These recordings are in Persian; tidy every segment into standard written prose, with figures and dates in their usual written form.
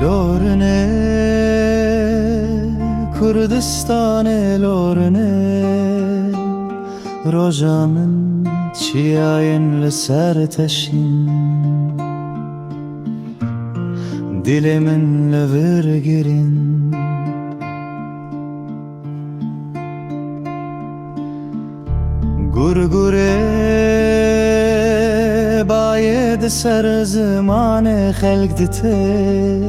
لورنه کردستان لورنه روژا من چیاین لسر تشین دل من لور گرین گرگره باید سر زمان خلق دته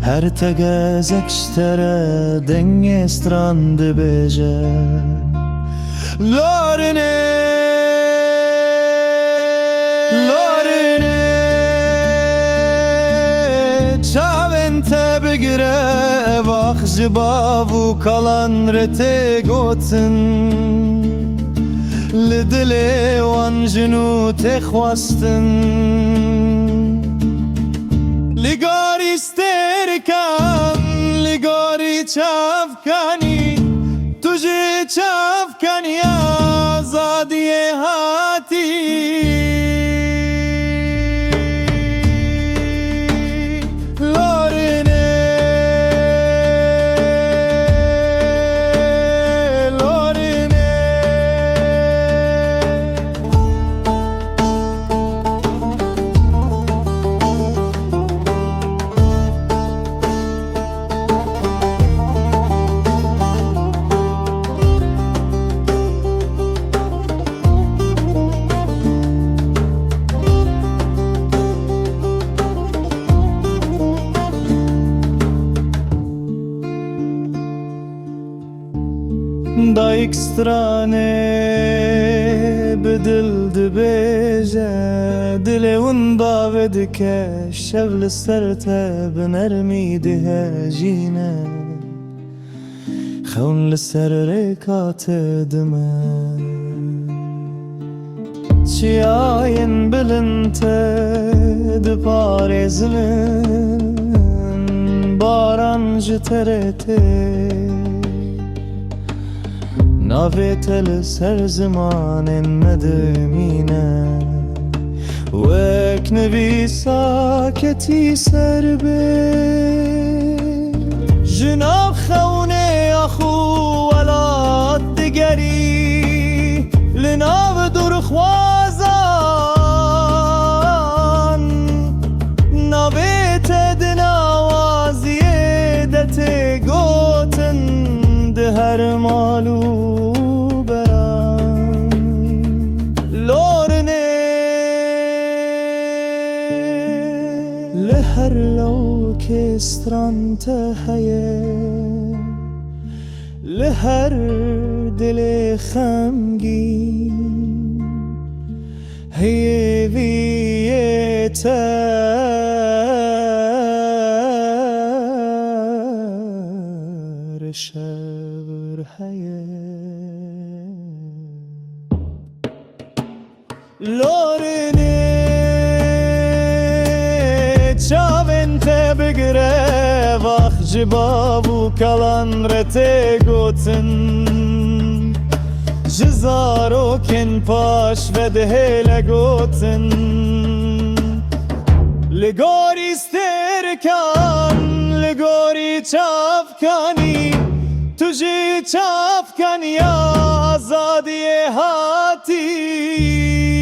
هر تگز اکشتره دنگ استراند بیجه لورنه çavên te bigire evax ji bav û kalan re tê gotin li dilê wan jin û tê xwastin li gorî stêrkan li gorî çavkanî tu jî çavkaniya azadiyê hatî دایک سترانه بدل دبیجه دل اون باود که شبل سرته بنرمی ده جینه خون لسر ریکات دمه چی آین بلنته دپارزمن باران جترته نافت لسر زمان ندمینه وک نبی ساکتی سر به جناب خونه اخو ولاد دگری لناو درخوازان نافت دنوازیه دت گوتن ده هر مالو لهر لو كستران تهيه لهر دل خمگی هی ویتر شبر هیه لورنه çavên te bigire vax ji bav û kalan re tê gotin ji zarokên paş ve dihêle gotin li gorî stêrkan li gorî çavkanî tu jî çavkaniya azadiyê hatî